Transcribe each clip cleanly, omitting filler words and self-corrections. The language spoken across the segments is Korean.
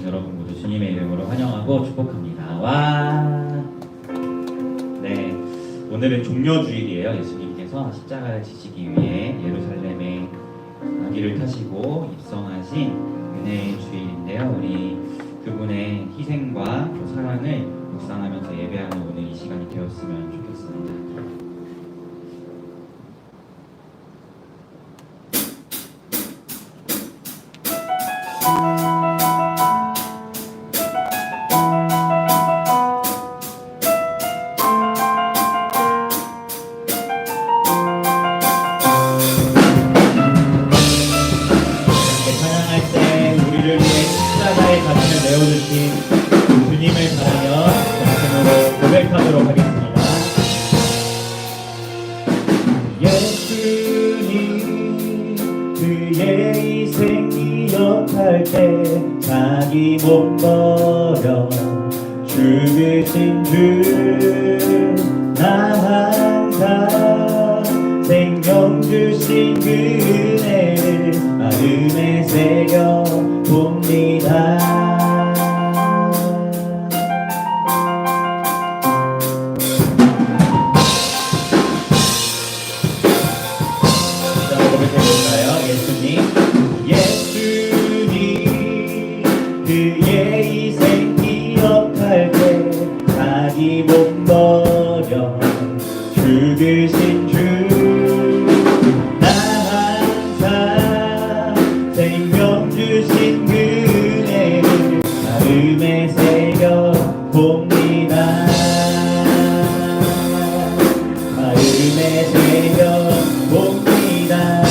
여러분 모두 주님의 이름으로 환영하고 축복합니다. 와. 네, 오늘은 종려주일이에요. 예수님께서 십자가를 지시기 위해 예루살렘에 아기를 타시고 입성하신 은혜의 주일인데요. 우리 그분의 희생과 또 사랑을 묵상하면서 예배하는 오늘 이 시간이 되었으면 좋겠습니다. 내어주신 주님을 바라며 전심으로 고백하도록 하겠습니다. 예수님 그의 희생 기억할 때 자기 몸 버려 죽으신 주 나 항상 생명 주신 그 은혜를 마음에 새겨 봅니다. 예수님 그의 희생 기억할 때 자기 몸 버려 죽으신 주 나 항상 생명 주신 그 은혜를 마음에 새겨 봅니다. 마음에 새겨 봅니다.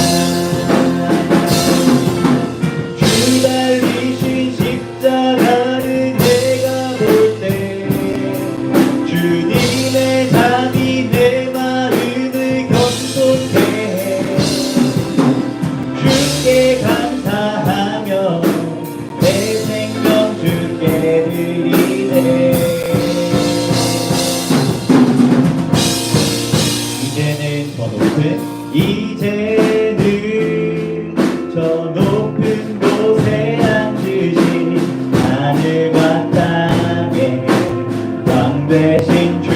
이제는 저 높은 곳에 앉으신 하늘과 땅의 왕 되신 주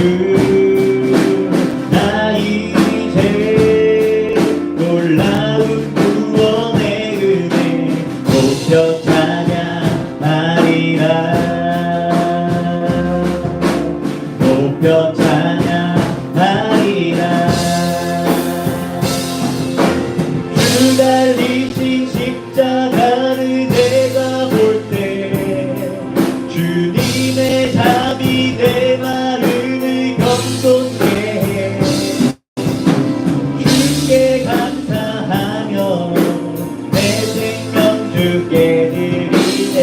나 이제 놀라운 구원의 은혜 높여 찬양하리라. 높여 찬양하리라. 주 달리신 십자가를 내가 볼 때 주님의 답이 내 마음을 겸손케 해. 주께 감사하며 내 생명 주께 드리네.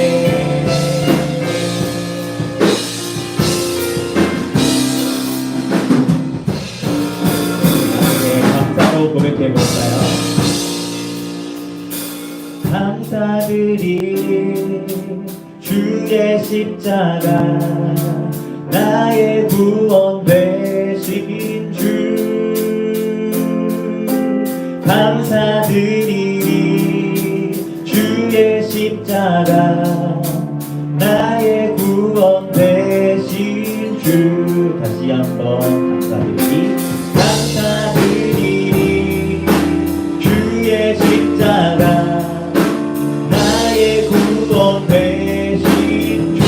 감사로 고백해볼까요? 감사드리 주의 십자가 나의 구원 되신 주 감사드리 주의 십자가 나의 구원 되신 주 다시 한번 감사드리 감사드리 주의 십자가 나의 구원 되신 주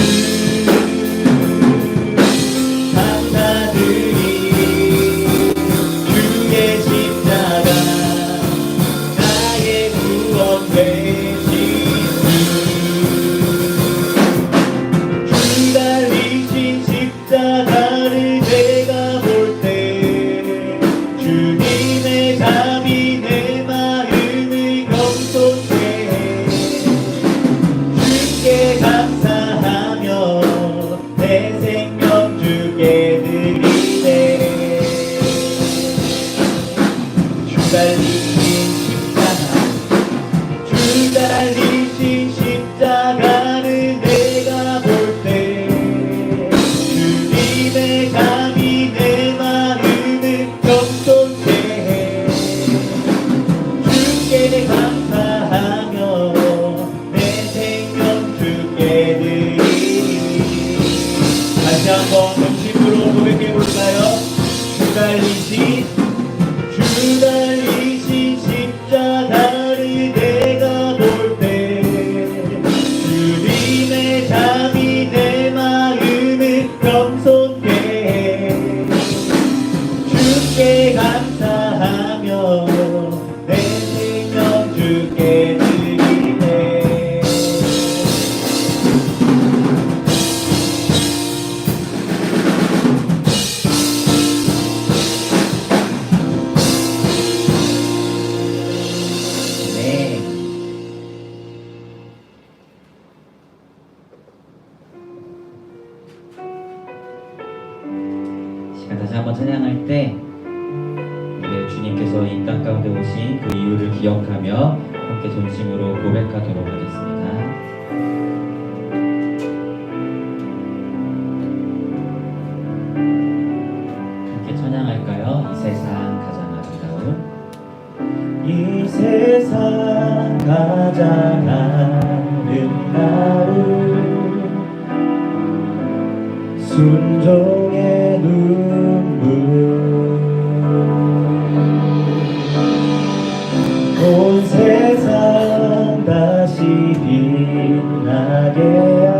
감사드리 주의 십자가 나의 구원 되신 주 달리신 십자가를 내가 볼 때 주님의 답이 내 마음을 겸손케 해. 주께 감사하며 내 생명 주께 드리네. 주 달리신 십자가 주 달리신 십자가를 내가 볼 때 주님의 감이 내 마음을 겸손케 해. 주께 감사하며 내 생명 주께 드리네. 다시 한번 찬양할 때 주님께서 이 땅 가운데 오신 그 이유를 기억하며 함께 전심으로 고백하도록 하겠습니다. 함께 찬양할까요? 이 세상 가장 아름다운 이 세상 가장 아름다운 순종의 눈물 온 세상 다시 빛나게 한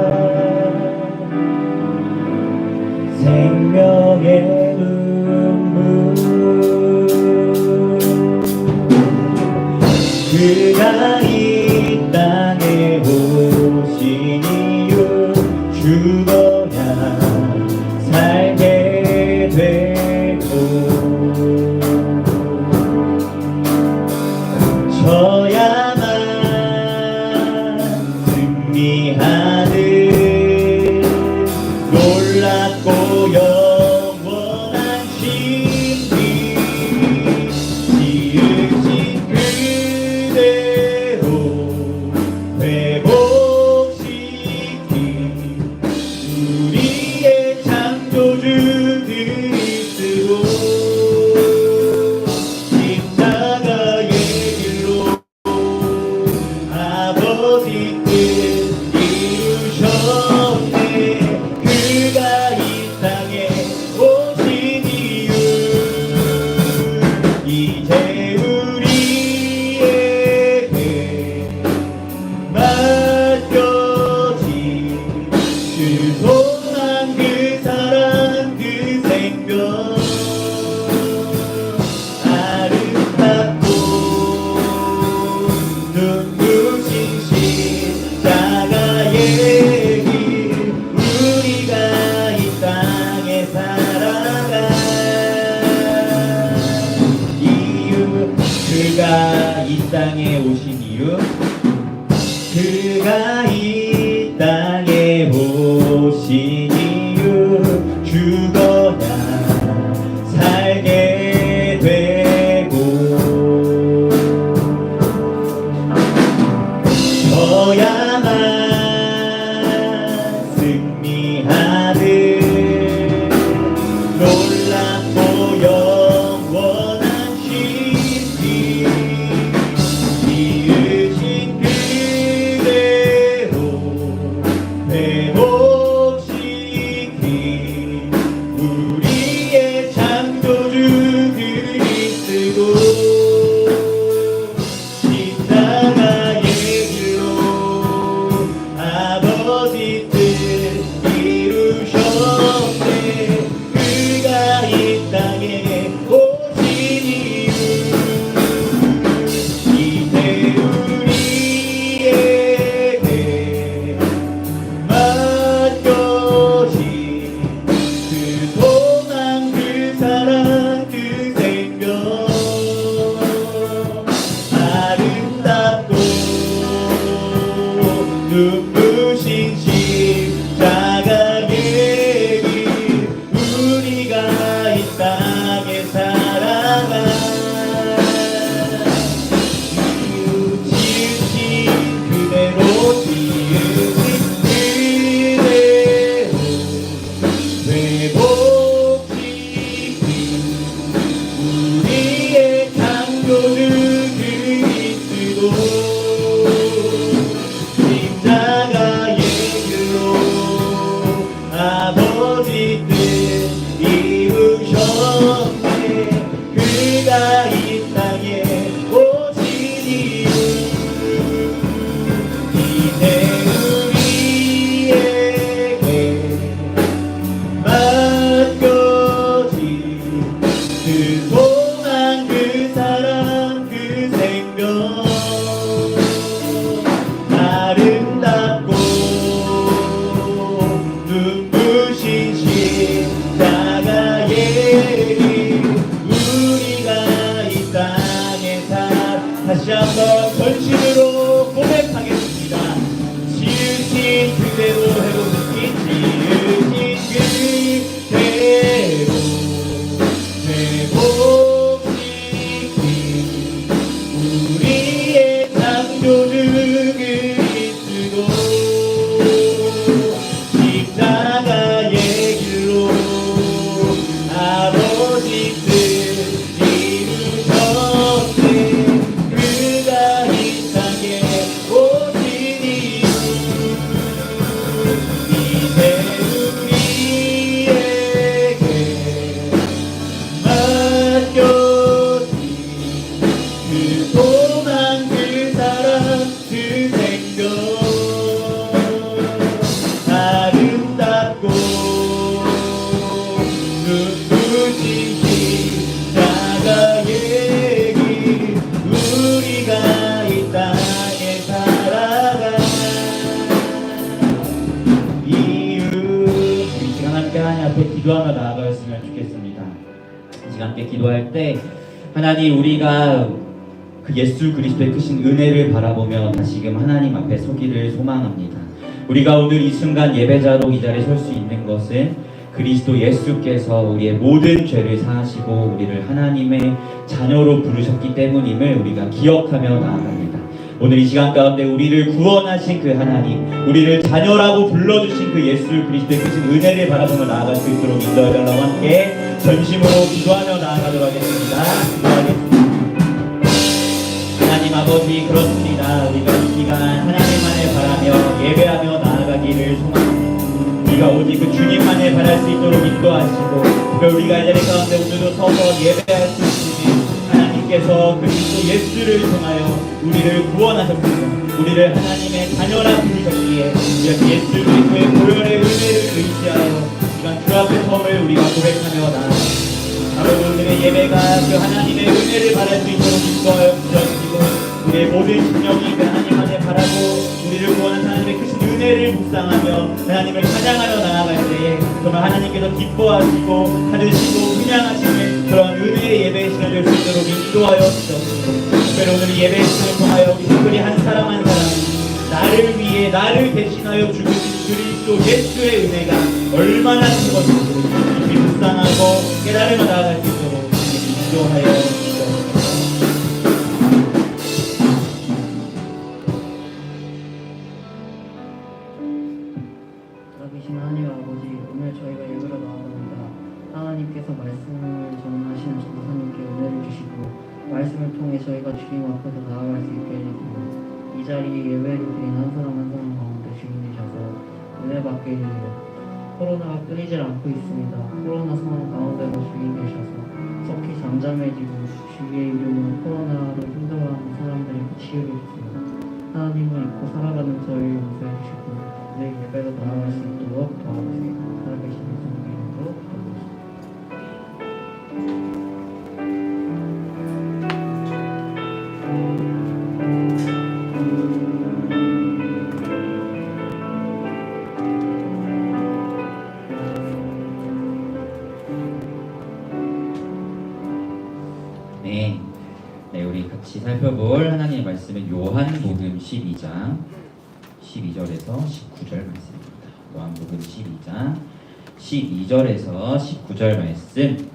생명의 눈물 그가 이 땅에 오신 이유 죽어야 살게 되고 져야만 승리하는 놀랍고 영원한 신비 지으신 그대로 회복시킨 우리의 창조주 그리스도 십자가의 길로 아버지 뜻 이루셨네 그가 이 땅에 오신 이유 이제 우리에게 맡겨진 그 소망 그 사랑 그 생명 아름답고 눈부신 십자가의 길 우리가 이 땅에 살아갈 이유 그가 이 땅에 오신 이유 그가 이 땅에 오신 이유 죽어야 살게 되고 져야만 승리하는 놀랍고 영원한 신비 지으신 그대로 회복시킨 우리의 창조주 그리스도 십자가의 길로 아버지 뜻 이루셨네 그가 이 땅에 오신 이유 이제 우리에게 맡겨진 그 소망 그 사랑 그 생명 아름답고 눈부신 십자가의 길 우리가 이 땅에 살아갈 이유 지으신 그대로 지으신 그대로 회복시킨 우리의 창조주 그리스도 십자가의 길로 아버지 뜻 이루셨네 십자가의 길 우리가 이 땅에 살아가 이유 이 시간 함께 하나님 앞에 기도하며 나아가였으면 좋겠습니다. 이 시간 함께 기도할 때 하나님 우리가 그 예수 그리스도의 크신 은혜를 바라보며 다시금 하나님 앞에 서기를 소망합니다. 우리가 오늘 이 순간 예배자로 이 자리에 설 수 있는 것은 그리스도 예수께서 우리의 모든 죄를 사하시고 우리를 하나님의 자녀로 부르셨기 때문임을 우리가 기억하며 나아갑니다. 오늘 이 시간 가운데 우리를 구원하신 그 하나님, 우리를 자녀라고 불러주신 그 예수 그리스도의 크신 은혜를 바라보며 나아갈 수 있도록 인도해달라고 함께 전심으로 기도하며 나아가도록 하겠습니다. 기도하겠습니다. 하나님 아버지 그렇습니다. 우리가 이 시간 하나님만을 바라며 예배하며 나아가기를 소망합니다. 우리가 오직 그 주님만을 바랄 수 있도록 인도하시고 우리가 이 자리 가운데 오늘도 서서 예배할 수 있으니 하나님께서 그리스도 예수를 통하여 우리를 구원하셨고 우리를 하나님의 자녀라 부르셨기에 우리가 예수 그리스도의 보혈의 은혜를 의지하여 시간 주 앞에 섬을 우리가 고백하며 나아갑니다. 아버지 오늘의 예배가 그 하나님의 은혜를 바랄 수 있도록 인도하여 주시고 우리의 모든 심령이 그 하나님 안에 바라고 우리를 구원한 하나님의 크신 은혜를 묵상하며 하나님을 찬양하며 나아갈 때에 정말 하나님께서 기뻐하시고 받으시고 분양하시는 그런 은혜의 예배의 시간이 될 수 있도록 인도하여 주시옵소서. 특별히 오늘 이 예배의 시간을 통하여 우리 특별히 한 사람 한 사람이 나를 위해 나를 대신하여 죽으신 그리스도 예수의 은혜가 얼마나 큰 것인지 깊이 묵상하고 깨달으며 나아갈 수 있도록 인도하여 주시옵소서. 살아계신 하나님 아버지, 오늘 저희가 예배로 나아갑니다. 하나님께서 말씀을 전하시는 전도사님께 은혜를 주시고 말씀을 통해 저희가 주님 앞에서 나아갈 수 있게 해주시고 이 자리에 예배를 드린 한 사람 한 사람 가운데 주인이셔서 은혜 받게 해주시고 코로나가 끊이질 않고 있습니다. 코로나 상황 가운데서 주인 되셔서 속히 잠잠해지고 주위에 이르는 코로나로 힘들어하는 사람들에게 치유를 주시고 하나님을 잊고 살아가는 저희를 용서해 주시고 내 예배로 나아갈 수 있도록 도와주세요. 살아계신 예수님 이름으로 기도드립니다. 네, 우리 같이 살펴볼 하나님의 말씀은 요한복음 12장 12절에서 19절 말씀입니다. 요한복음 12장 12절에서 19절 말씀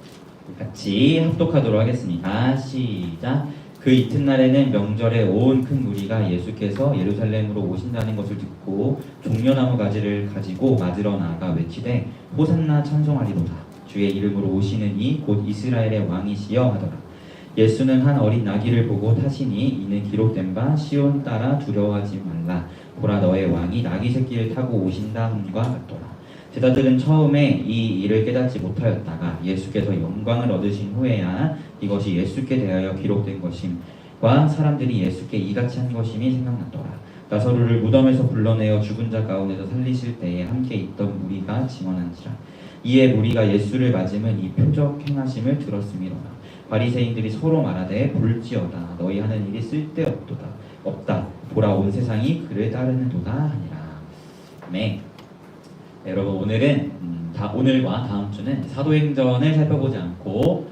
같이 합독하도록 하겠습니다. 시작. 그 이튿날에는 명절에 온 큰 무리가 예수께서 예루살렘으로 오신다는 것을 듣고 종려나무 가지를 가지고 맞으러 나아가 외치되 호산나 찬송하리로다. 주의 이름으로 오시는 이 곧 이스라엘의 왕이시여 하더라. 예수는 한 어린 나귀를 보고 타시니 이는 기록된 바 시온 따라 두려워하지 말라. 보라 너의 왕이 나귀 새끼를 타고 오신다 함과 같더라. 제자들은 처음에 이 일을 깨닫지 못하였다가 예수께서 영광을 얻으신 후에야 이것이 예수께 대하여 기록된 것임과 사람들이 예수께 이같이 한 것임이 생각났더라. 나사로를 무덤에서 불러내어 죽은 자 가운데서 살리실 때에 함께 있던 무리가 증언한지라. 이에 무리가 예수를 맞으면 이 표적 행하심을 들었음이로라. 바리새인들이 서로 말하되 볼지어다 너희 하는 일이 쓸데없도다 없다 보라 온 세상이 그를 따르는도다 하니라. 네, 여러분 오늘은 오늘과 다음 주는 사도행전을 살펴보지 않고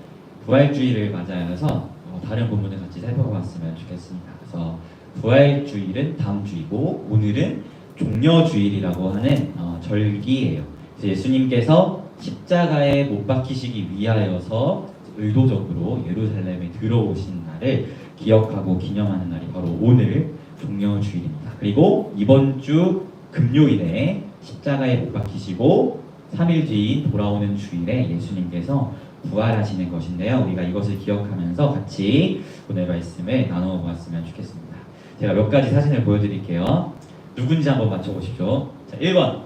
부활주의를 맞이하여서 다른 본문을 같이 살펴봤으면 좋겠습니다. 그래서 부활주일은 다음 주이고 오늘은 종려주일이라고 하는 절기예요. 그래서 예수님께서 십자가에 못 박히시기 위하여서 의도적으로 예루살렘에 들어오신 날을 기억하고 기념하는 날이 바로 오늘 종려주일입니다. 그리고 이번 주 금요일에 십자가에 못 박히시고 3일 뒤인 돌아오는 주일에 예수님께서 부활하시는 것인데요. 우리가 이것을 기억하면서 같이 오늘 말씀을 나누어 보았으면 좋겠습니다. 제가 몇 가지 사진을 보여드릴게요. 누군지 한번 맞춰보십시오. 자, 1번.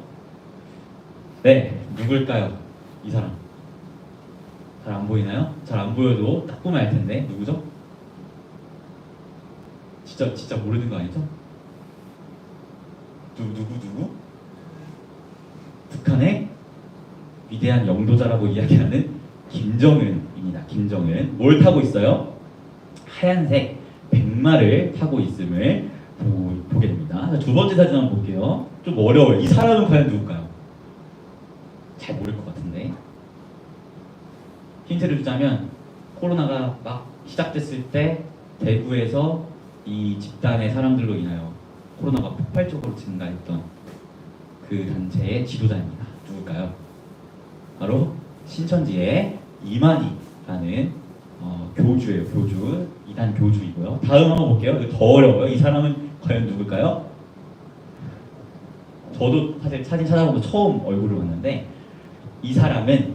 네, 누굴까요? 이 사람. 잘 안 보이나요? 잘 안 보여도 딱 보면 알 텐데 누구죠? 진짜 모르는 거 아니죠? 누구? 북한의 위대한 영도자라고 이야기하는 김정은입니다. 김정은. 뭘 타고 있어요? 하얀색 백마를 타고 있음을 보게 됩니다. 자, 두 번째 사진 한번 볼게요. 좀 어려워요. 이 사람은 과연 누굴까요? 잘 모를 것 같은데. 힌트를 주자면 코로나가 막 시작됐을 때 대구에서 이 집단의 사람들로 인하여 코로나가 폭발적으로 증가했던 그 단체의 지도자입니다. 누굴까요? 바로 신천지의 이만희라는 교주예요. 교주. 이단 교주이고요. 다음 한번 볼게요. 이거 더 어려워요. 이 사람은 과연 누굴까요? 저도 사실 사진 찾아보고 처음 얼굴을 봤는데 이 사람은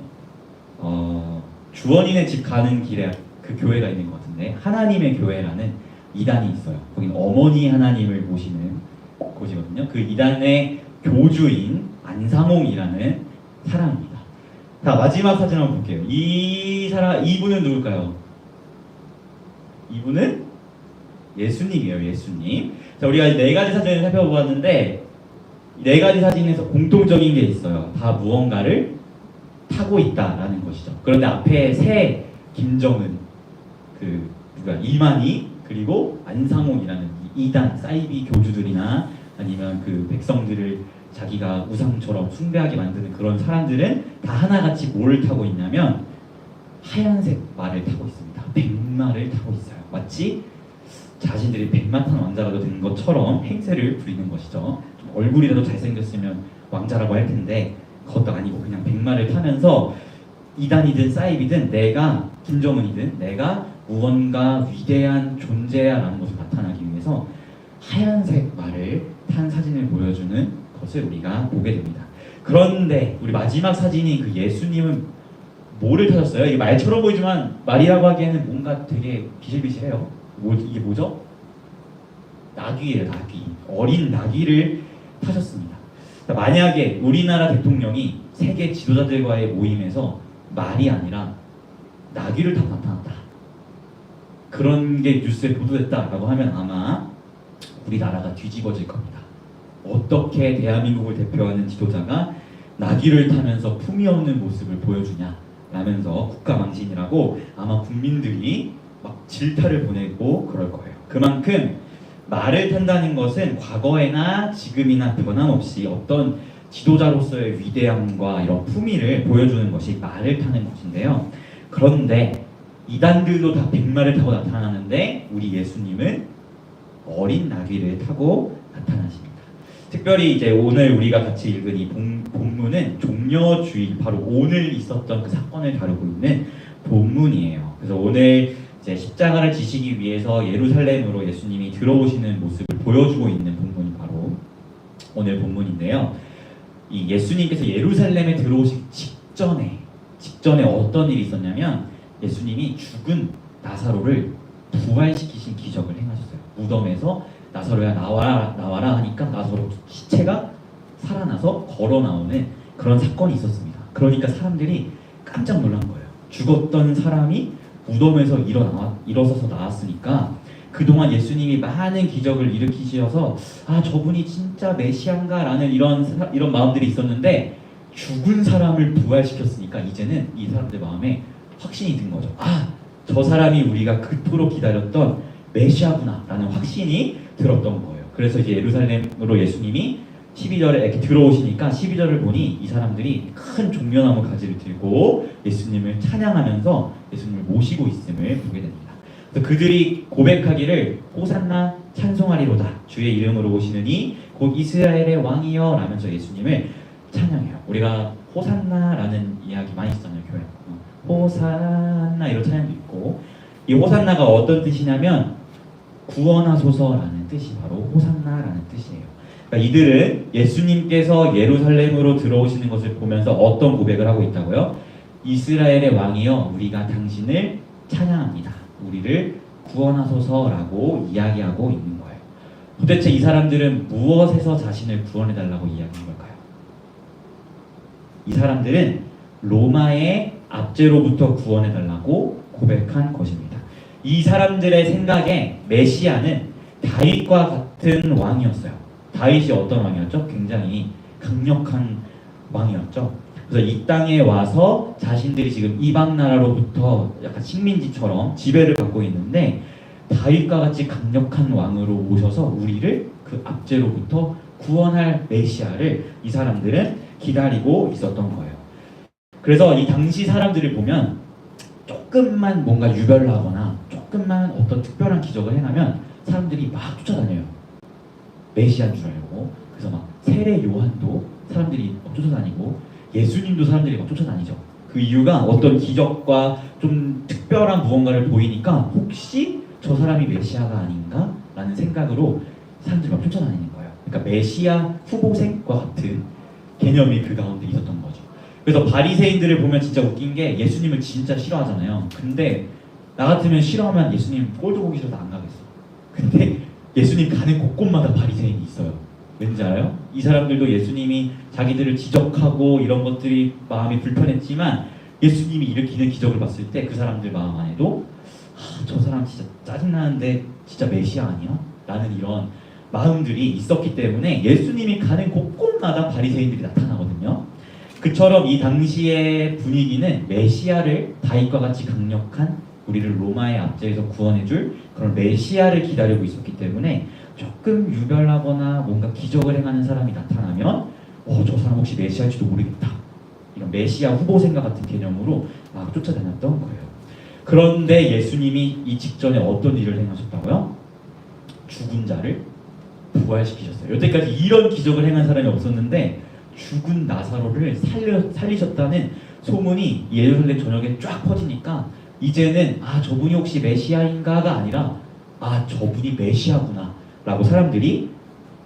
주원이네 집 가는 길에 그 교회가 있는 것 같은데 하나님의 교회라는 이단이 있어요. 거기는 어머니 하나님을 모시는 곳이거든요. 그 이단의 교주인 안상홍이라는 사람입니다. 자, 마지막 사진 한번 볼게요. 이분은 누굴까요? 이분은 예수님이에요. 예수님. 자, 우리가 네 가지 사진을 살펴보았는데 네 가지 사진에서 공통적인 게 있어요. 다 무언가를 타고 있다라는 것이죠. 그런데 앞에 새 김정은, 이만희 그리고 안상홍이라는 이단 사이비 교주들이나 아니면 그 백성들을 자기가 우상처럼 숭배하게 만드는 그런 사람들은 다 하나같이 뭘 타고 있냐면 하얀색 말을 타고 있습니다. 백마를 타고 있어요. 마치 자신들이 백마 탄 왕자가 된 것처럼 행세를 부리는 것이죠. 좀 얼굴이라도 잘생겼으면 왕자라고 할 텐데 그것도 아니고 그냥 백마를 타면서 이단이든 사이비든 내가 김정은이든 내가 무언가 위대한 존재야라는 것을 나타나기 위해서 하얀색 말을 탄 사진을 보여주는 것을 우리가 보게 됩니다. 그런데 우리 마지막 사진인 그 예수님은 뭐를 타셨어요? 이게 말처럼 보이지만 말이라고 하기에는 뭔가 되게 비실비실해요. 이게 뭐죠? 나귀예요. 나귀. 어린 나귀를 타셨습니다. 만약에 우리나라 대통령이 세계 지도자들과의 모임에서 말이 아니라 나귀를 타고 나타났다, 그런 게 뉴스에 보도됐다라고 하면 아마 우리나라가 뒤집어질 겁니다. 어떻게 대한민국을 대표하는 지도자가 나귀를 타면서 품위 없는 모습을 보여주냐 라면서 국가망신이라고 아마 국민들이 막 질타를 보내고 그럴 거예요. 그만큼 말을 탄다는 것은 과거에나 지금이나 변함없이 어떤 지도자로서의 위대함과 이런 품위를 보여주는 것이 말을 타는 것인데요. 그런데 이단들도 다 백마를 타고 나타나는데 우리 예수님은 어린 나귀를 타고 나타나십니다. 특별히 이제 오늘 우리가 같이 읽은 이 본문은 종려주일, 바로 오늘 있었던 그 사건을 다루고 있는 본문이에요. 그래서 오늘 이제 십자가를 지시기 위해서 예루살렘으로 예수님이 들어오시는 모습을 보여주고 있는 본문이 바로 오늘 본문인데요. 이 예수님께서 예루살렘에 들어오시기 직전에 어떤 일이 있었냐면 예수님이 죽은 나사로를 부활시키신 기적을 행하셨어요. 무덤에서 나사로야 나와라 하니까 나사로 시체가 살아나서 걸어 나오는 그런 사건이 있었습니다. 그러니까 사람들이 깜짝 놀란 거예요. 죽었던 사람이 무덤에서 일어서서 나왔으니까 그동안 예수님이 많은 기적을 일으키셔서 저분이 진짜 메시아인가 라는 이런 마음들이 있었는데 죽은 사람을 부활시켰으니까 이제는 이 사람들 마음에 확신이 든 거죠. 저 사람이 우리가 그토록 기다렸던 메시아구나 라는 확신이 들었던 거예요. 그래서 이제 예루살렘으로 예수님이 12절에 이렇게 들어오시니까 12절을 보니 이 사람들이 큰 종려나무 가지를 들고 예수님을 찬양하면서 예수님을 모시고 있음을 보게 됩니다. 그래서 그들이 고백하기를 호산나 찬송하리로다, 주의 이름으로 오시느니 곧 이스라엘의 왕이여 라면서 예수님을 찬양해요. 우리가 호산나라는 이야기 많이 있잖아요. 교회 호산나 이런 찬양도 있고, 이 호산나가 어떤 뜻이냐면 구원하소서라는 뜻이 바로 호산나라는 뜻이에요. 그러니까 이들은 예수님께서 예루살렘으로 들어오시는 것을 보면서 어떤 고백을 하고 있다고요? 이스라엘의 왕이여 우리가 당신을 찬양합니다. 우리를 구원하소서라고 이야기하고 있는 거예요. 도대체 이 사람들은 무엇에서 자신을 구원해달라고 이야기한 걸까요? 이 사람들은 로마의 압제로부터 구원해달라고 고백한 것입니다. 이 사람들의 생각에 메시아는 다윗과 같은 왕이었어요. 다윗이 어떤 왕이었죠? 굉장히 강력한 왕이었죠. 그래서 이 땅에 와서 자신들이 지금 이방 나라로부터 약간 식민지처럼 지배를 받고 있는데 다윗과 같이 강력한 왕으로 오셔서 우리를 그 압제로부터 구원할 메시아를 이 사람들은 기다리고 있었던 거예요. 그래서 이 당시 사람들을 보면 조금만 뭔가 유별나거나 조금만 어떤 특별한 기적을 행하면 사람들이 막 쫓아다녀요. 메시아인 줄 알고. 그래서 막 세례 요한도 사람들이 막 쫓아다니고 예수님도 사람들이 막 쫓아다니죠. 그 이유가 어떤 기적과 좀 특별한 무언가를 보이니까 혹시 저 사람이 메시아가 아닌가? 라는 생각으로 사람들이 막 쫓아다니는 거예요. 그러니까 메시아 후보생과 같은 개념이 그 가운데 있었던 거죠. 그래서 바리새인들을 보면 진짜 웃긴 게 예수님을 진짜 싫어하잖아요. 근데 나 같으면 싫어하면 예수님 꼴도 보기 싫어서 안 가겠어. 근데 예수님 가는 곳곳마다 바리새인이 있어요. 왠지 알아요? 이 사람들도 예수님이 자기들을 지적하고 이런 것들이 마음이 불편했지만 예수님이 일으키는 기적을 봤을 때 그 사람들 마음 안에도 저 사람 진짜 짜증나는데 진짜 메시아 아니야? 라는 이런 마음들이 있었기 때문에 예수님이 가는 곳곳마다 바리새인들이 나타나거든요. 그처럼 이 당시의 분위기는 메시아를 다윗과 같이 강력한 우리를 로마의 압제에서 구원해줄 그런 메시아를 기다리고 있었기 때문에 조금 유별나거나 뭔가 기적을 행하는 사람이 나타나면 저 사람 혹시 메시아일지도 모르겠다. 이런 메시아 후보생과 같은 개념으로 막 쫓아다녔던 거예요. 그런데 예수님이 이 직전에 어떤 일을 행하셨다고요? 죽은 자를 부활시키셨어요. 여태까지 이런 기적을 행한 사람이 없었는데 죽은 나사로를 살리셨다는 소문이 예루살렘 전역에 쫙 퍼지니까 이제는 저분이 혹시 메시아인가가 아니라 저분이 메시아구나 라고 사람들이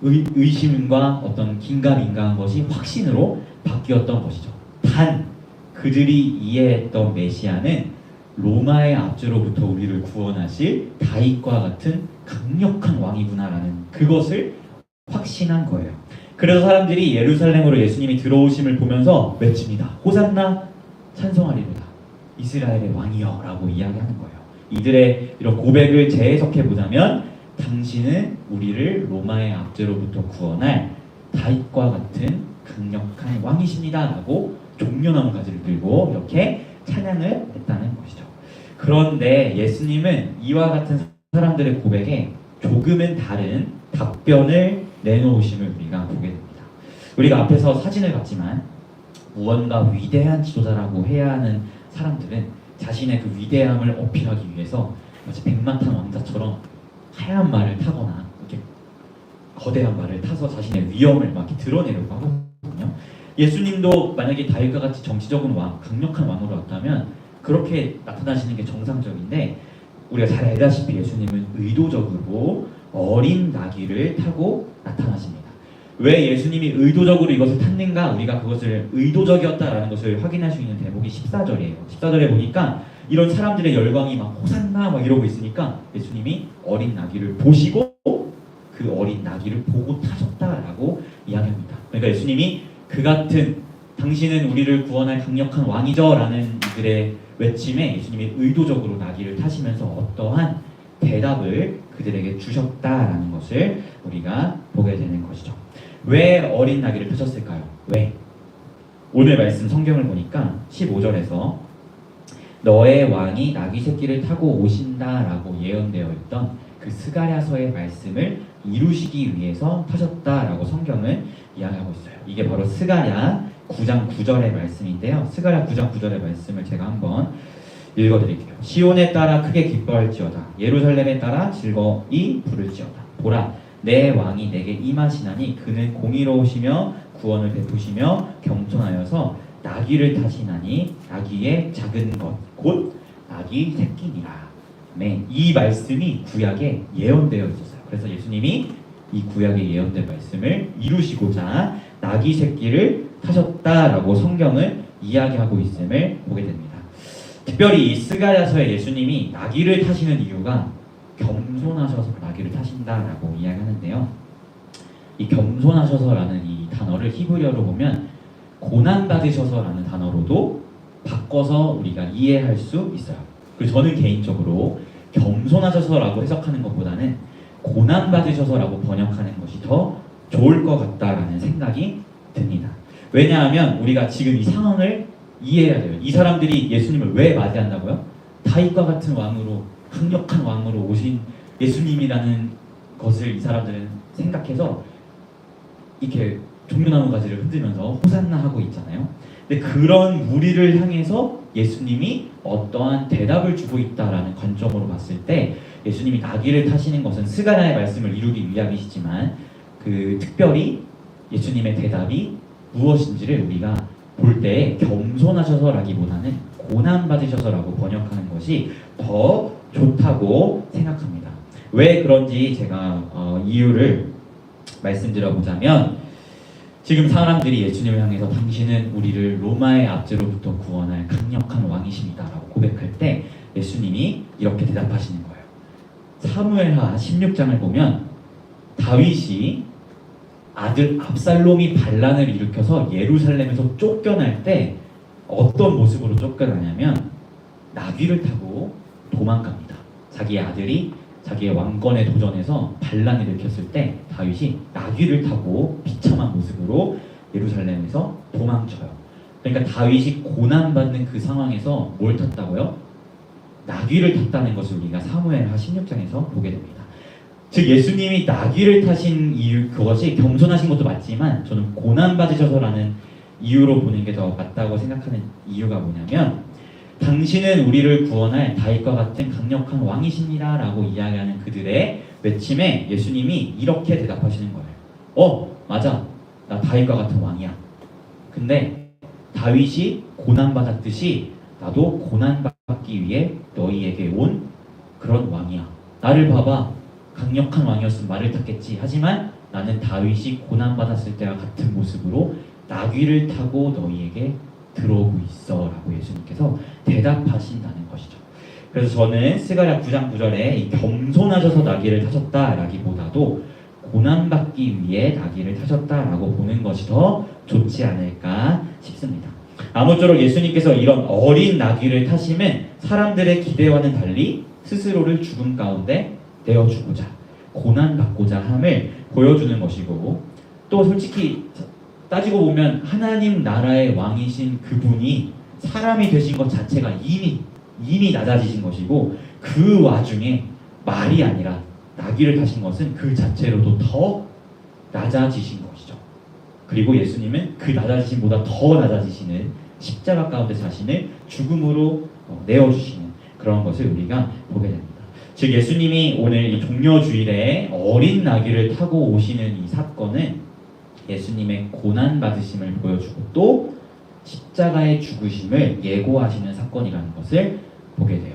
의심과 어떤 긴가민가한 것이 확신으로 바뀌었던 것이죠. 단 그들이 이해했던 메시아는 로마의 압제로부터 우리를 구원하실 다윗과 같은 강력한 왕이구나라는 그것을 확신한 거예요. 그래서 사람들이 예루살렘으로 예수님이 들어오심을 보면서 외칩니다. 호산나 찬송하리로다. 이스라엘의 왕이여 라고 이야기하는 거예요. 이들의 이런 고백을 재해석해 보자면 당신은 우리를 로마의 압제로부터 구원할 다윗과 같은 강력한 왕이십니다 라고 종려나무 가지를 들고 이렇게 찬양을 했다는 것이죠. 그런데 예수님은 이와 같은 사람들의 고백에 조금은 다른 답변을 내놓으심을 우리가 보게 됩니다. 우리가 앞에서 사진을 봤지만 무언가 위대한 지도자라고 해야 하는 사람들은 자신의 그 위대함을 어필하기 위해서 마치 백마탄 왕자처럼 하얀 말을 타거나 이렇게 거대한 말을 타서 자신의 위엄을 막 이렇게 드러내려고 하거든요. 예수님도 만약에 다윗과 같이 정치적인 왕, 강력한 왕으로 왔다면 그렇게 나타나시는 게 정상적인데 우리가 잘 알다시피 예수님은 의도적으로 어린 나귀를 타고 나타나십니다. 왜 예수님이 의도적으로 이것을 탔는가? 우리가 그것을 의도적이었다라는 것을 확인할 수 있는 대목이 14절이에요. 14절에 보니까 이런 사람들의 열광이 막 호산나 막 이러고 있으니까 예수님이 어린 나귀를 보시고 그 어린 나귀를 보고 타셨다라고 이야기합니다. 그러니까 예수님이 그 같은 당신은 우리를 구원할 강력한 왕이죠 라는 이들의 외침에 예수님이 의도적으로 나귀를 타시면서 어떠한 대답을 그들에게 주셨다라는 것을 우리가 보게 되는 것이죠. 왜 어린 나귀를 타셨을까요? 왜? 오늘 말씀 성경을 보니까 15절에서 너의 왕이 나귀 새끼를 타고 오신다라고 예언되어 있던 그 스가랴서의 말씀을 이루시기 위해서 타셨다라고 성경은 이야기하고 있어요. 이게 바로 스가랴 9장 9절의 말씀인데요. 스가랴 9장 9절의 말씀을 제가 한번 읽어드릴게요. 시온에 따라 크게 기뻐할지어다. 예루살렘에 따라 즐거이 부를지어다. 보라, 내 왕이 내게 임하시나니 그는 공의로우시며 구원을 베푸시며 겸손하여서 나귀를 타시나니 나귀의 작은 것 곧 나귀 새끼니라. 이 말씀이 구약에 예언되어 있었어요. 그래서 예수님이 이 구약에 예언된 말씀을 이루시고자 나귀 새끼를 타셨다라고 성경은 이야기하고 있음을 보게 됩니다. 특별히 이 스가랴서에 예수님이 나귀를 타시는 이유가 겸손하셔서 나귀를 타신다라고 이야기하는데요. 이 겸손하셔서라는 이 단어를 히브리어로 보면 고난받으셔서라는 단어로도 바꿔서 우리가 이해할 수 있어요. 그리고 저는 개인적으로 겸손하셔서라고 해석하는 것보다는 고난받으셔서라고 번역하는 것이 더 좋을 것 같다라는 생각이 듭니다. 왜냐하면 우리가 지금 이 상황을 이해해야 돼요. 이 사람들이 예수님을 왜 맞이한다고요? 다윗과 같은 왕으로, 강력한 왕으로 오신 예수님이라는 것을 이 사람들은 생각해서 이렇게 종려나무 가지를 흔들면서 호산나 하고 있잖아요. 근데 그런 무리를 향해서 예수님이 어떠한 대답을 주고 있다라는 관점으로 봤을 때 예수님이 나귀를 타시는 것은 스가랴의 말씀을 이루기 위함이시지만 그 특별히 예수님의 대답이 무엇인지를 우리가 볼 때 겸손하셔서라기보다는 고난받으셔서라고 번역하는 것이 더 좋다고 생각합니다. 왜 그런지 제가 이유를 말씀드려보자면 지금 사람들이 예수님을 향해서 당신은 우리를 로마의 압제로부터 구원할 강력한 왕이십니다 라고 고백할 때 예수님이 이렇게 대답하시는 거예요. 사무엘하 16장을 보면 다윗이 아들 압살롬이 반란을 일으켜서 예루살렘에서 쫓겨날 때 어떤 모습으로 쫓겨나냐면 나귀를 타고 도망갑니다. 자기의 아들이 자기의 왕권에 도전해서 반란을 일으켰을 때 다윗이 나귀를 타고 비참한 모습으로 예루살렘에서 도망쳐요. 그러니까 다윗이 고난받는 그 상황에서 뭘 탔다고요? 나귀를 탔다는 것을 우리가 사무엘하 16장에서 보게 됩니다. 즉 예수님이 나귀를 타신 이유, 그것이 겸손하신 것도 맞지만 저는 고난받으셔서라는 이유로 보는 게 더 맞다고 생각하는 이유가 뭐냐면 당신은 우리를 구원할 다윗과 같은 강력한 왕이십니다 라고 이야기하는 그들의 외침에 예수님이 이렇게 대답하시는 거예요. 맞아, 나 다윗과 같은 왕이야. 근데 다윗이 고난받았듯이 나도 고난받기 위해 너희에게 온 그런 왕이야. 나를 봐봐, 강력한 왕이었으면 말을 탔겠지. 하지만 나는 다윗이 고난받았을 때와 같은 모습으로 나귀를 타고 너희에게 들어오고 있어 라고 예수님께서 대답하신다는 것이죠. 그래서 저는 스가랴 9장 9절에 이 겸손하셔서 나귀를 타셨다라기보다도 고난받기 위해 나귀를 타셨다라고 보는 것이 더 좋지 않을까 싶습니다. 아무쪼록 예수님께서 이런 어린 나귀를 타심은 사람들의 기대와는 달리 스스로를 죽음 가운데 내어주고자 고난받고자 함을 보여주는 것이고, 또 솔직히 따지고 보면 하나님 나라의 왕이신 그분이 사람이 되신 것 자체가 이미 낮아지신 것이고, 그 와중에 말이 아니라 나귀를 타신 것은 그 자체로도 더 낮아지신 것이죠. 그리고 예수님은 그 낮아지심보다 더 낮아지시는 십자가 가운데 자신을 죽음으로 내어주시는 그런 것을 우리가 보게 됩니다. 즉 예수님이 오늘 이 종려주일에 어린 나귀를 타고 오시는 이 사건은 예수님의 고난받으심을 보여주고 또 십자가의 죽으심을 예고하시는 사건이라는 것을 보게 돼요.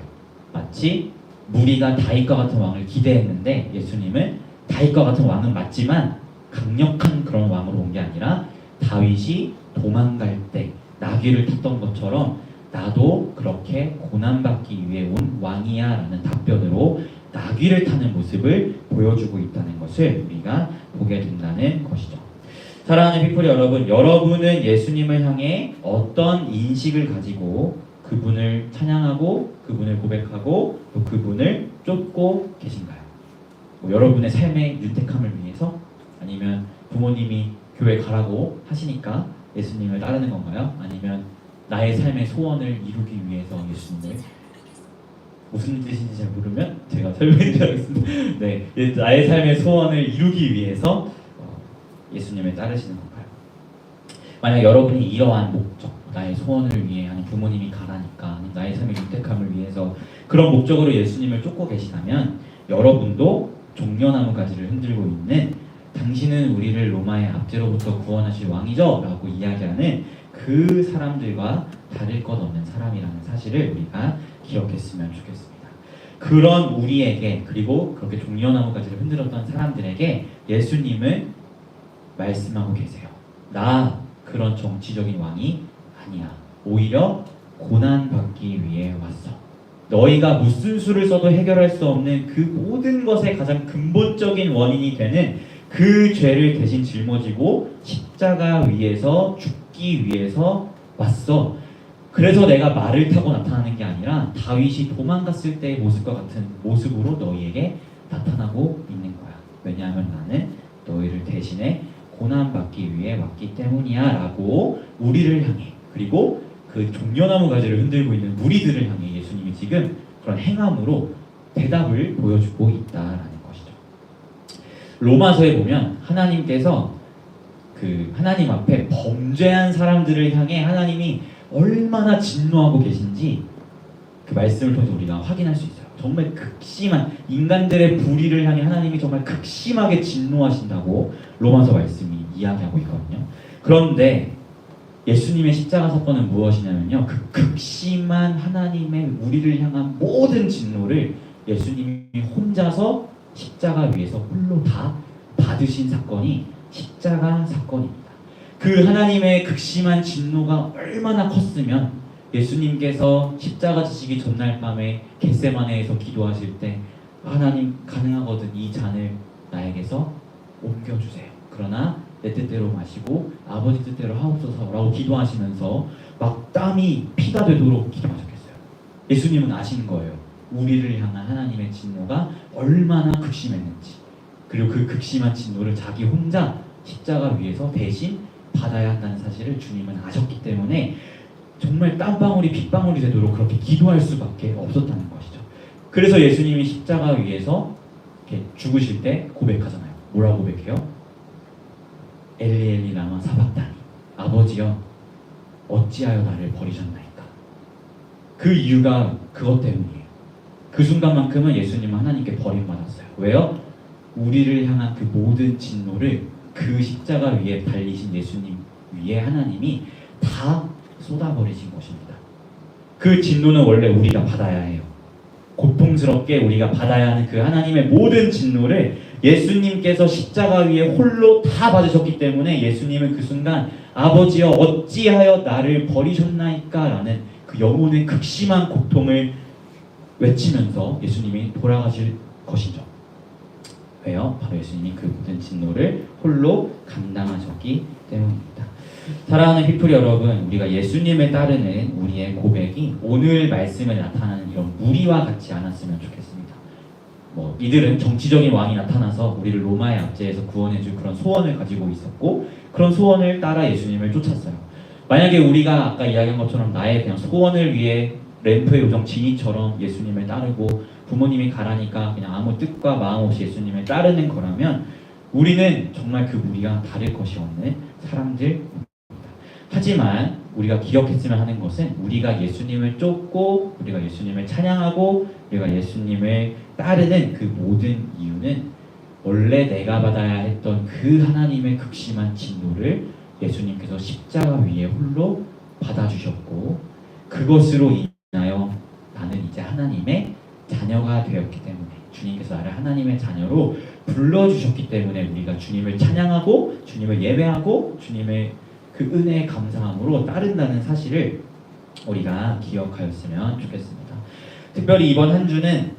마치 무리가 다윗과 같은 왕을 기대했는데 예수님은 다윗과 같은 왕은 맞지만 강력한 그런 왕으로 온 게 아니라 다윗이 도망갈 때 나귀를 탔던 것처럼 나도 그렇게 고난받기 위해 온 왕이야 라는 답변으로 나귀를 타는 모습을 보여주고 있다는 것을 우리가 보게 된다는 것이죠. 사랑하는 피플 여러분, 여러분은 예수님을 향해 어떤 인식을 가지고 그분을 찬양하고 그분을 고백하고 또 그분을 쫓고 계신가요? 여러분의 삶의 윤택함을 위해서, 아니면 부모님이 교회 가라고 하시니까 예수님을 따르는 건가요? 아니면 나의 삶의 소원을 이루기 위해서 예수님을, 무슨 뜻인지 잘 모르면 제가 설명해 드리겠습니다. 네, 나의 삶의 소원을 이루기 위해서 예수님을 따르시는 건가요? 만약 여러분이 이러한 목적, 나의 소원을 위해, 아니 부모님이 가라니까, 아니 나의 삶의 윤택함을 위해서 그런 목적으로 예수님을 쫓고 계시다면 여러분도 종려나무 가지를 흔들고 있는 당신은 우리를 로마의 압제로부터 구원하실 왕이죠 라고 이야기하는 그 사람들과 다를 것 없는 사람이라는 사실을 우리가 기억했으면 좋겠습니다. 그런 우리에게, 그리고 그렇게 종려나무 가지를 흔들었던 사람들에게 예수님은 말씀하고 계세요. 나 그런 정치적인 왕이 아니야. 오히려 고난받기 위해 왔어. 너희가 무슨 수를 써도 해결할 수 없는 그 모든 것의 가장 근본적인 원인이 되는 그 죄를 대신 짊어지고 십자가 위에서 죽기 위해서 왔어. 그래서 내가 말을 타고 나타나는 게 아니라 다윗이 도망갔을 때의 모습과 같은 모습으로 너희에게 나타나고 있는 거야. 왜냐하면 나는 너희를 대신해 고난받기 위해 왔기 때문이야 라고 우리를 향해, 그리고 그 종려나무 가지를 흔들고 있는 무리들을 향해 예수님이 지금 그런 행함으로 대답을 보여주고 있다라는 것이죠. 로마서에 보면 하나님께서 그 하나님 앞에 범죄한 사람들을 향해 하나님이 얼마나 진노하고 계신지 그 말씀을 통해서 우리가 확인할 수 있어요. 정말 극심한 인간들의 불의를 향해 하나님이 정말 극심하게 진노하신다고 로마서 말씀이 이야기하고 있거든요. 그런데 예수님의 십자가 사건은 무엇이냐면요, 그 극심한 하나님의 우리를 향한 모든 진노를 예수님이 혼자서 십자가 위에서 홀로 다 받으신 사건이 십자가 사건입니다. 그 하나님의 극심한 진노가 얼마나 컸으면 예수님께서 십자가 지시기 전날 밤에 겟세마네에서 기도하실 때 하나님 가능하거든 이 잔을 나에게서 옮겨주세요. 그러나 내 뜻대로 마시고 아버지 뜻대로 하옵소서라고 기도하시면서 막 땀이 피가 되도록 기도하셨겠어요. 예수님은 아시는 거예요. 우리를 향한 하나님의 진노가 얼마나 극심했는지, 그리고 그 극심한 진노를 자기 혼자 십자가 위에서 대신 받아야 한다는 사실을 주님은 아셨기 때문에 정말 땀방울이 핏방울이 되도록 그렇게 기도할 수밖에 없었다는 것이죠. 그래서 예수님이 십자가 위에서 이렇게 죽으실 때 고백하잖아요. 뭐라고 고백해요? 엘리 엘리 라마 사박다니, 아버지여 어찌하여 나를 버리셨나이까. 그 이유가 그것 때문이에요. 그 순간만큼은 예수님은 하나님께 버림받았어요. 왜요? 우리를 향한 그 모든 진노를 그 십자가 위에 달리신 예수님 위에 하나님이 다 쏟아버리신 것입니다. 그 진노는 원래 우리가 받아야 해요. 고통스럽게 우리가 받아야 하는 그 하나님의 모든 진노를 예수님께서 십자가 위에 홀로 다 받으셨기 때문에 예수님은 그 순간 아버지여 어찌하여 나를 버리셨나이까 라는 그 영혼의 극심한 고통을 외치면서 예수님이 돌아가실 것이죠. 왜요? 바로 예수님이 그 모든 진노를 홀로 감당하셨기 때문입니다. 사랑하는 피플 여러분, 우리가 예수님을 따르는 우리의 고백이 오늘 말씀에 나타나는 이런 무리와 같지 않았으면 좋겠습니다. 이들은 정치적인 왕이 나타나서 우리를 로마의 압제에서 구원해줄 그런 소원을 가지고 있었고 그런 소원을 따라 예수님을 쫓았어요. 만약에 우리가 아까 이야기한 것처럼 나의 그냥 소원을 위해 램프의 요정 지니처럼 예수님을 따르고 부모님이 가라니까 그냥 아무 뜻과 마음 없이 예수님을 따르는 거라면 우리는 정말 그 무리가 다를 것이 없는 사람들입니다. 하지만 우리가 기억했으면 하는 것은 우리가 예수님을 쫓고 우리가 예수님을 찬양하고 우리가 예수님을 따르는 그 모든 이유는 원래 내가 받아야 했던 그 하나님의 극심한 진노를 예수님께서 십자가 위에 홀로 받아주셨고 그것으로 인하여 나는 이제 하나님의 자녀가 되었기 때문에 주님께서 나를 하나님의 자녀로 불러주셨기 때문에 우리가 주님을 찬양하고 주님을 예배하고 주님의 그 은혜에 감사함으로 따른다는 사실을 우리가 기억하였으면 좋겠습니다. 특별히 이번 한 주는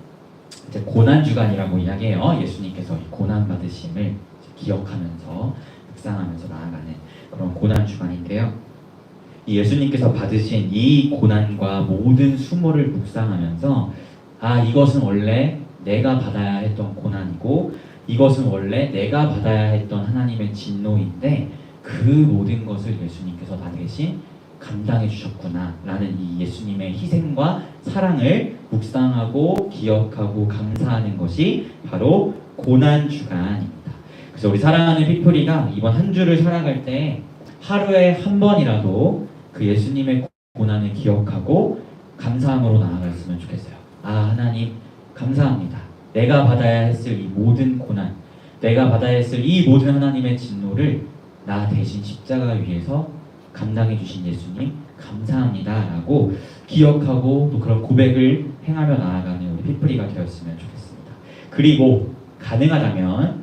이제 고난주간이라고 이야기해요. 예수님께서 이 고난 받으심을 기억하면서 묵상하면서 나아가는 그런 고난주간인데요. 이 예수님께서 받으신 이 고난과 모든 수모를 묵상하면서 이것은 원래 내가 받아야 했던 고난이고 이것은 원래 내가 받아야 했던 하나님의 진노인데 그 모든 것을 예수님께서 나 대신 감당해 주셨구나 라는 이 예수님의 희생과 사랑을 묵상하고 기억하고 감사하는 것이 바로 고난주간입니다. 그래서 우리 사랑하는 피플이가 이번 한 주를 살아갈 때 하루에 한 번이라도 그 예수님의 고난을 기억하고 감사함으로 나아갔으면 좋겠어요. 하나님 감사합니다. 내가 받아야 했을 이 모든 고난, 내가 받아야 했을 이 모든 하나님의 진노를 나 대신 십자가 위에서 감당해 주신 예수님 감사합니다 라고 기억하고 또 그런 고백을 행하며 나아가는 우리 피플이가 되었으면 좋겠습니다. 그리고 가능하다면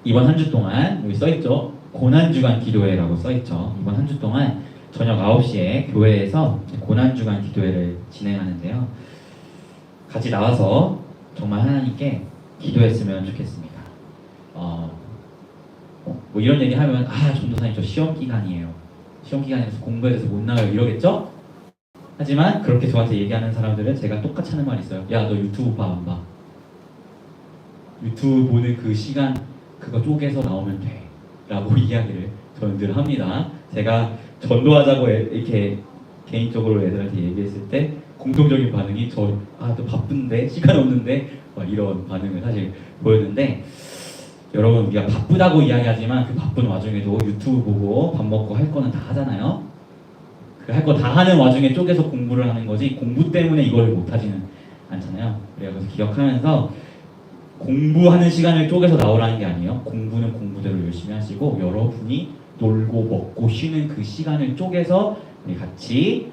이번 한 주 동안 여기 써있죠. 고난주간 기도회라고 써있죠. 이번 한 주 동안 저녁 9시에 교회에서 고난주간 기도회를 진행하는데요. 같이 나와서 정말 하나님께 기도했으면 좋겠습니다. 뭐 이런 얘기 하면 전도사님 저 시험 기간이에요. 시험 기간이라서 공부에 대해서 못 나가요 이러겠죠? 하지만 그렇게 저한테 얘기하는 사람들은 제가 똑같이 하는 말이 있어요. 야 너 유튜브 봐 안 봐? 유튜브 보는 그 시간 그거 쪼개서 나오면 돼. 라고 이야기를 저는 늘 합니다. 제가 전도하자고 이렇게 개인적으로 애들한테 얘기했을 때 공통적인 반응이 또 바쁜데 시간 없는데 이런 반응을 사실 보였는데, 여러분 우리가 바쁘다고 이야기하지만 그 바쁜 와중에도 유튜브 보고 밥 먹고 할 거는 다 하잖아요. 그 할 거 다 하는 와중에 쪼개서 공부를 하는 거지 공부 때문에 이걸 못 하지는 않잖아요. 그래서 기억하면서 공부하는 시간을 쪼개서 나오라는 게 아니에요. 공부는 공부대로 열심히 하시고 여러분이 놀고 먹고 쉬는 그 시간을 쪼개서 우리 같이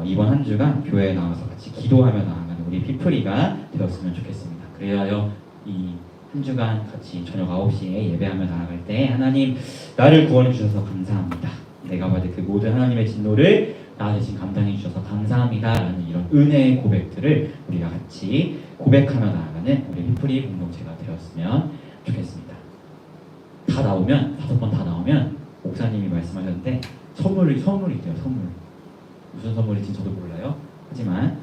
이번 한 주간 교회에 나와서 같이 기도하며 나아가는 우리 피프리가 되었으면 좋겠습니다. 그래야 이 한 주간 같이 저녁 9시에 예배하며 나아갈 때 하나님 나를 구원해 주셔서 감사합니다. 내가 받은 그 모든 하나님의 진노를 나 대신 감당해 주셔서 감사합니다 라는 이런 은혜의 고백들을 우리가 같이 고백하며 나아가는 우리 피프리 공동체가 되었으면 좋겠습니다. 다 나오면 5번 다 나오면 목사님이 말씀하셨는데 선물이 있대요. 선물. 무슨 선물인지 저도 몰라요. 하지만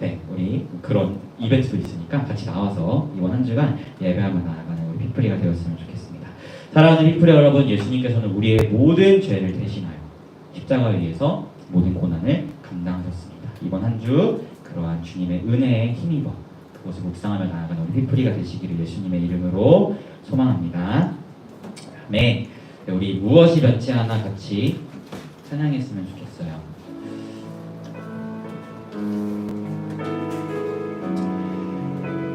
네, 우리 그런 이벤트도 있으니까 같이 나와서 이번 한 주간 예배하며 나아가는 우리 피프리가 되었으면 좋겠습니다. 사랑하는 피프리 여러분, 예수님께서는 우리의 모든 죄를 대신하여 십자가에 의해서 모든 고난을 감당하셨습니다. 이번 한 주 그러한 주님의 은혜에 힘입어 그것을 묵상하며 나아가는 우리 피프리가 되시기를 예수님의 이름으로 소망합니다. 아멘. 네, 우리 무엇이 변치 않아 같이 찬양했으면 좋겠어요.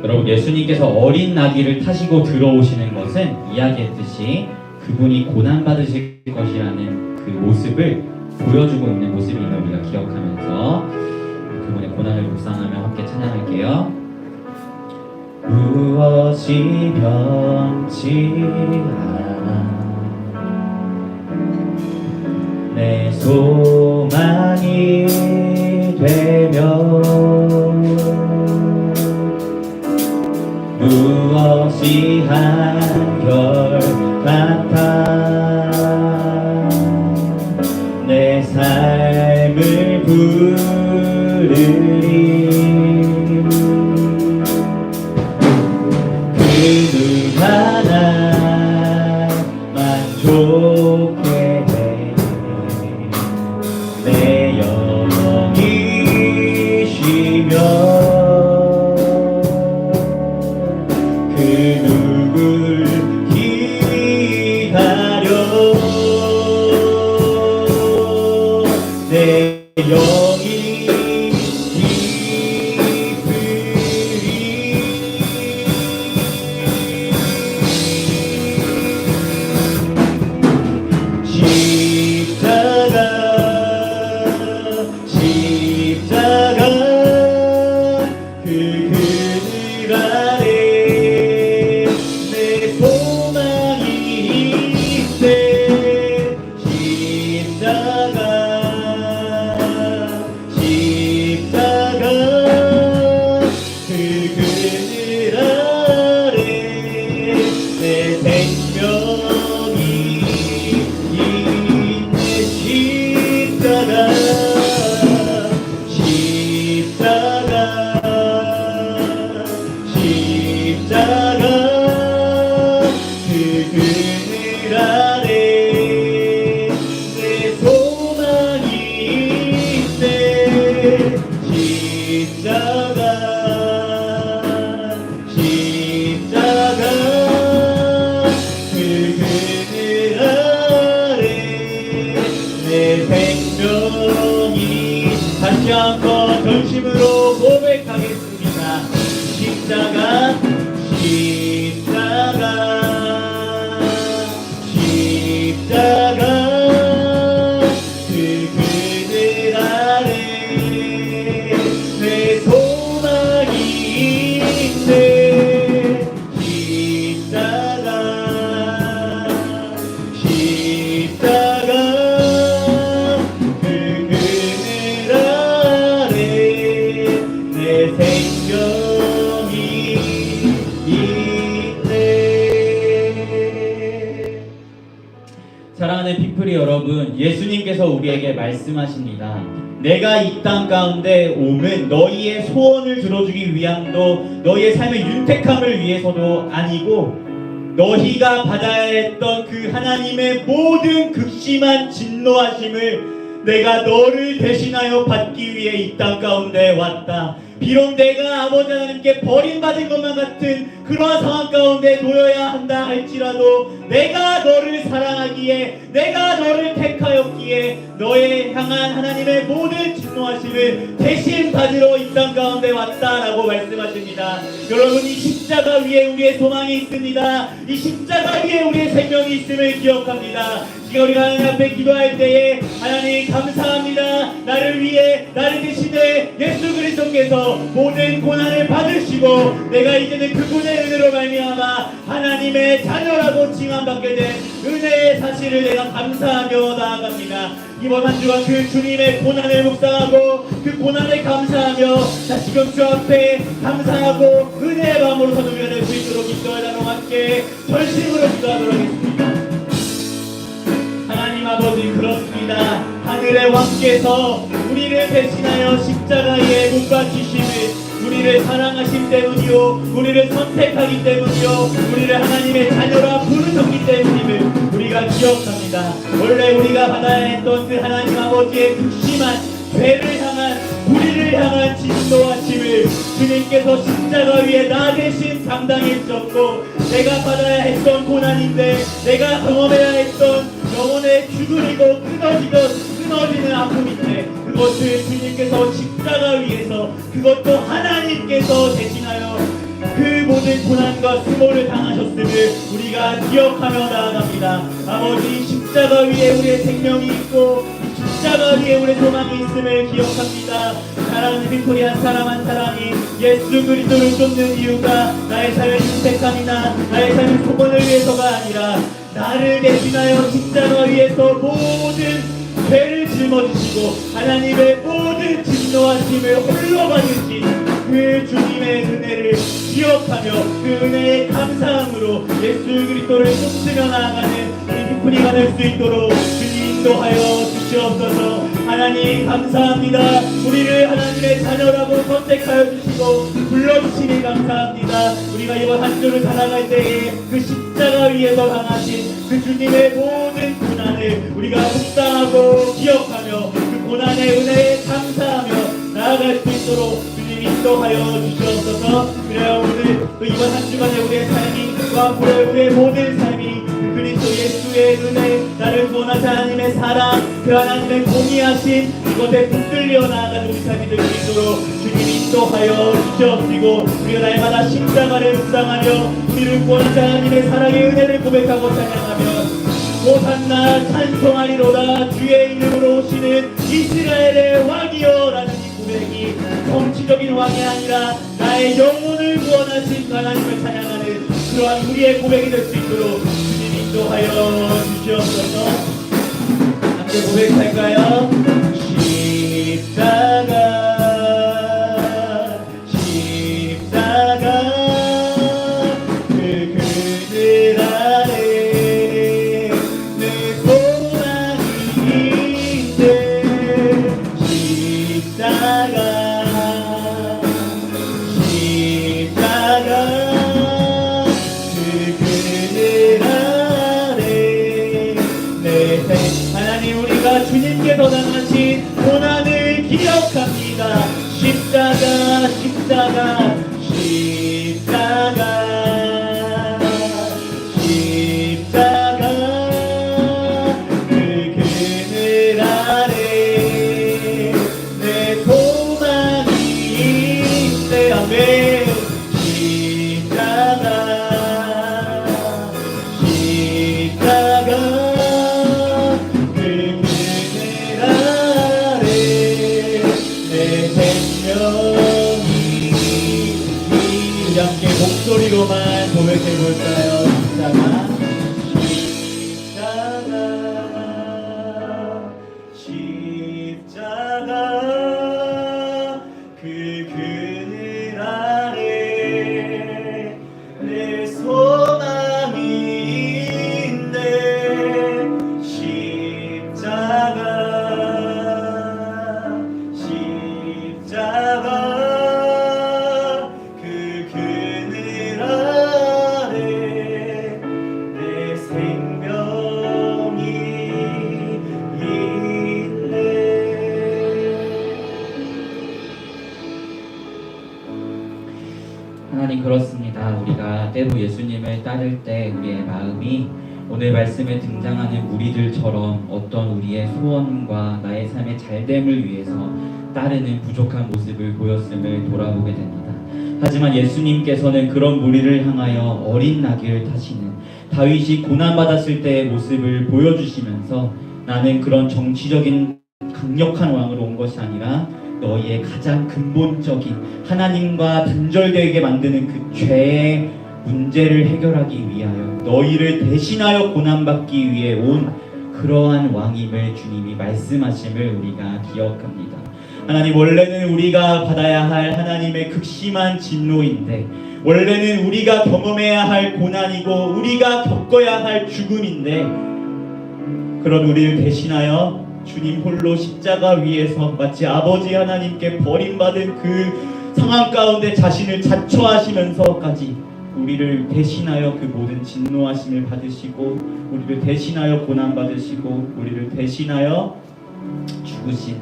여러분, 예수님께서 어린 나귀를 타시고 들어오시는 것은 이야기했듯이 그분이 고난받으실 것이라는 그 모습을 보여주고 있는 모습임을 우리가 기억하면서 그분의 고난을 묵상하며 함께 찬양할게요. 무엇이 변치 않아 내 소망이 되며 무엇이 한결 같아 내 삶을 부르리 그 눈 하나 만족해 내 영이시며 그 누굴 기다려 내 영이 십자가 그 그늘 아래 내 소망이 있네 십자가 그 그늘 아래 내 생명이 있네 십자가 그 그늘 아래 내 소망이 있네 십자가 그 그늘 아래 내 생명이 다시 한번 전심으로 고백하겠습니다. 십자가 그 그늘 아래 내 소망이 있네 십자가 그 그늘 아래 내 생명이 있네. 사랑하는 피프리 여러분, 예수님께서 우리에게 말씀하십니다. 내가 이 땅 가운데 오면 너희의 소원을 들어주기 위함도 너희의 삶의 윤택함을 위해서도 아니고 너희가 받아야 했던 그 하나님의 모든 극심한 진노하심을 내가 너를 대신하여 받기 위해 이 땅 가운데 왔다. 비록 내가 아버지 하나님께 버림받은 것만 같은 그러한 상황 가운데 놓여야 한다 할지라도 내가 너를 사랑하기에, 내가 너를 택하였기에 너의 향한 하나님의 모든 진노하심을 대신 받으러 이 땅 가운데 왔다라고 말씀하십니다. 여러분, 이 십자가 위에 우리의 소망이 있습니다. 이 십자가 위에 우리의 생명이 있음을 기억합니다. 지금 우리가 하나님 앞에 기도할 때에 하나님 감사합니다. 나를 위해, 나를 대신해 예수 그리스도께서 모든 고난을 받으시고 내가 이제는 그분의 은혜로 말미암아 하나님의 자녀라고 칭함받게 된 은혜의 사실을 내가 감사하며 나아갑니다. 이번 한 주간 그 주님의 고난을 묵상하고 그 고난을 감사하며 지금 주 앞에 감사하고 은혜의 마음으로 선우면을 수 있도록 기도하다가 함께 전심으로 기도하도록 하겠습니다. 하나님 아버지, 그렇습니다. 하늘의 왕께서 우리를 대신하여 십자가에 못 박히심을 우리를 사랑하심 때문이요, 우리를 선택하기 때문이요, 우리를 하나님의 자녀라 부르셨기 때문임을 우리가 기억합니다. 원래 우리가 받아야 했던 그 하나님 아버지의 극심한 죄를 향한, 우리를 향한 진노하심을 주님께서 십자가 위에 나 대신 감당해 주셨고, 내가 받아야 했던 고난인데, 내가 경험해야 했던 영혼의 죽으리고 끊어지는 아픔인데 그것을 주님께서 십자가 위에서, 그것도 하나님께서 대신하여 그 모든 고난과 수모를 당하셨음을 우리가 기억하며 나아갑니다. 아버지, 십자가 위에 우리의 생명이 있고 십자가 위에 우리의 소망이 있음을 기억합니다. 사랑하는 빅토리 한 사람 한 사람이 예수 그리스도를 쫓는 이유가 나의 삶의 윤택함이나 나의 삶의 소원을 위해서가 아니라 나를 대신하여 십자가 위에서 모든 죄를 짊어지시고 하나님의 모든 진노하심을 홀로 받으신 그 주님의 은혜를 기억하며 그 은혜에 감사함으로 예수 그리스도를 쫓으며 나아가는 우리 빅토리가 될 수 있도록 주님 인도하여 주시옵소서. 하나님 감사합니다. 우리를 하나님의 자녀라고 선택하여 주시고 불러주시니 감사합니다. 우리가 이번 한 주를 살아갈 때에 그 십자가 위에서 당하신 그 주님의 모든 고난을 우리가 묵상하고 기억하며 그 고난의 은혜에 감사하며 나아갈 수 있도록 주님 인도하여 주시옵소서. 그래야 오늘 또 이번 한 주간의 우리의 삶이, 또 앞으로의 우리의 모든 삶이 그리스도 예수의 은혜, 나를 구원하신 하나님의 사랑, 그 하나님의 공의하심, 이것에 붙들려 나아가는 우리 삶이 될 수 있도록 주님 인도하여 주시옵시고, 우리가 날마다 십자가를 묵상하며 우리를 구원하신 하나님의 사랑의 은혜를 고백하고 찬양하며 호산나 찬송하리로다 주의 이름으로 오시는 이스라엘의 왕이여 라는 이 고백이 정치적인 왕이 아니라 나의 영혼을 구원하신 하나님을 찬양하는 그러한 우리의 고백이 될 수 있도록 주님 인도하여 주시옵소서. 함께 고백할까요? 십자가 그 그늘 아래 내 소망인데, 십자가 그 그늘 아래 내 하나님, 우리가 주님께서 당하신 고난을 기억합니다. 십자가 그 그늘 아래 내 소망이 있네. 아멘. 십자가 그 그늘 아래 내 생명이. 우리 함께 목소리로만 고백해볼까요? 십자가 그 그늘 아래 내 소망이 있네. 십자가 그 그늘 아래 하나님 그렇습니다. 우리가 때로 예수님을 따를 때 우리의 마음이 오늘 말씀에 등장하는 무리들처럼 어떤 우리의 소원과 나의 삶의 잘됨을 위해서 따르는 부족한 모습을 보였음을 돌아보게 됩니다. 하지만 예수님께서는 그런 무리를 향하여 어린 나귀를 타시는 다윗이 고난받았을 때의 모습을 보여주시면서 나는 그런 정치적인 강력한 왕으로 온 것이 아니라 너희의 가장 근본적인 하나님과 단절되게 만드는 그 죄의 문제를 해결하기 위하여 너희를 대신하여 고난받기 위해 온 그러한 왕임을 주님이 말씀하심을 우리가 기억합니다. 하나님, 원래는 우리가 받아야 할 하나님의 극심한 진노인데, 원래는 우리가 경험해야 할 고난이고 우리가 겪어야 할 죽음인데, 그런 우리를 대신하여 주님 홀로 십자가 위에서 마치 아버지 하나님께 버림받은 그 상황 가운데 자신을 자처하시면서까지 우리를 대신하여 그 모든 진노하심을 받으시고 우리를 대신하여 고난받으시고 우리를 대신하여 죽으신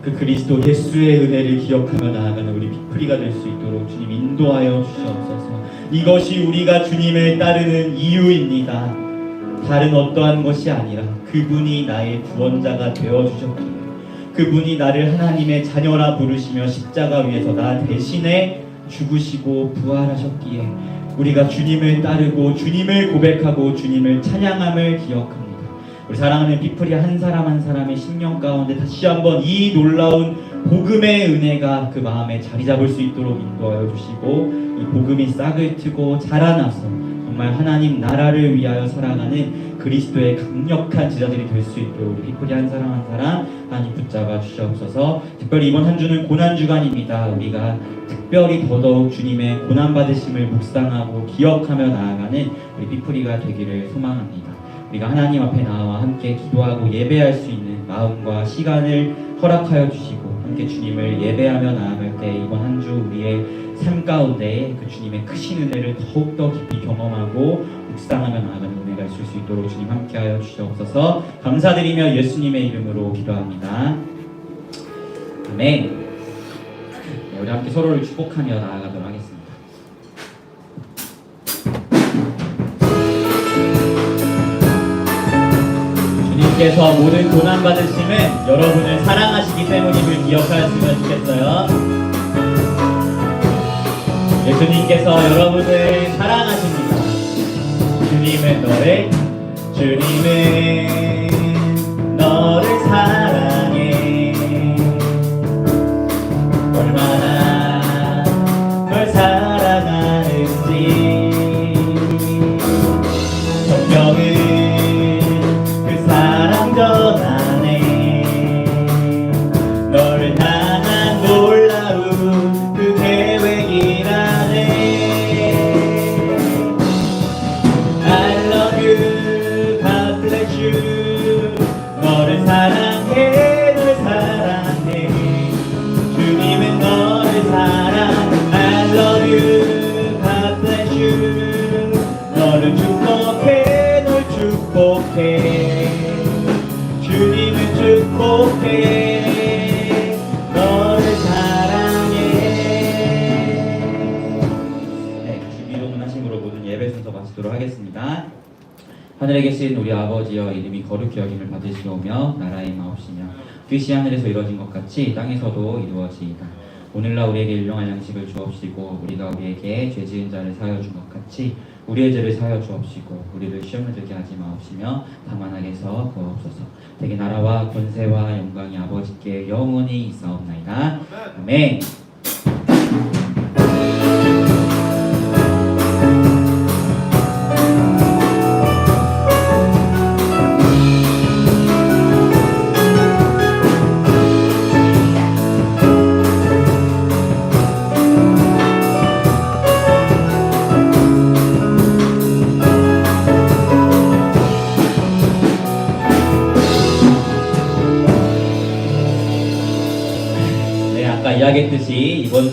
그 그리스도 예수의 은혜를 기억하며 나아가는 우리 비프리가 될 수 있도록 주님 인도하여 주시옵소서. 이것이 우리가 주님을 따르는 이유입니다. 다른 어떠한 것이 아니라 그분이 나의 구원자가 되어주셨기에, 그분이 나를 하나님의 자녀라 부르시며 십자가 위에서 나 대신에 죽으시고 부활하셨기에 우리가 주님을 따르고 주님을 고백하고 주님을 찬양함을 기억합니다. 우리 사랑하는 비프리 한 사람 한 사람의 심령 가운데 다시 한번 이 놀라운 복음의 은혜가 그 마음에 자리 잡을 수 있도록 인도하여 주시고, 이 복음이 싹을 트고 자라나서 정말 하나님 나라를 위하여 살아가는 그리스도의 강력한 제자들이 될 수 있도록 우리 비프리 한 사람 한 사람 하나님 붙잡아 주시옵소서. 특별히 이번 한 주는 고난 주간입니다. 우리가 특별히 더더욱 주님의 고난 받으심을 묵상하고 기억하며 나아가는 우리 비프리가 되기를 소망합니다. 우리가 하나님 앞에 나와 함께 기도하고 예배할 수 있는 마음과 시간을 허락하여 주시고 함께 주님을 예배하며 나아갈 때 이번 한 주 우리의 삶 가운데 그 주님의 크신 은혜를 더욱더 깊이 경험하고 묵상하며 나아가는 은혜가 있을 수 있도록 주님 함께하여 주시옵소서. 감사드리며 예수님의 이름으로 기도합니다. 아멘. 네, 우리 함께 서로를 축복하며 나아가도록 하겠습니다. 주님께서 모든 고난 받으심은 여러분을 사랑하시기 때문임을 기억하였으면 좋겠어요. 예수님께서 여러분을 사랑하십니다. 주님은 너를 사랑해. 얼마나 널 사랑하는지 성경은 그 사랑 전하네. 너를 향한 놀라운 그 계획이라네. I love you, God bless you. 너를 사랑해, 널 사랑해. 주님은 너를 사랑. I love you, God bless you. 너를 축복해, 널 축복해. 주님은 축복해, 너를 사랑해. 네, 주기도문 하심으로 모든 예배 순서 마치도록 하겠습니다. 하늘에 계신 우리 아버지여, 이름이 거룩히 여김을 받으시오며 나라의 마옵시며 뜻이 하늘에서 이루어진 것 같이 땅에서도 이루어지이다. 오늘날 우리에게 일용할 양식을 주옵시고 우리가 우리에게 죄 지은 자를 사하여 준 것 같이 우리의 죄를 사하여 주옵시고 우리를 시험에 들게 하지 마옵시며 다만 악에서 구하옵소서. 대개 나라와 권세와 영광이 아버지께 영원히 있사옵나이다. 아멘. 이야기했듯이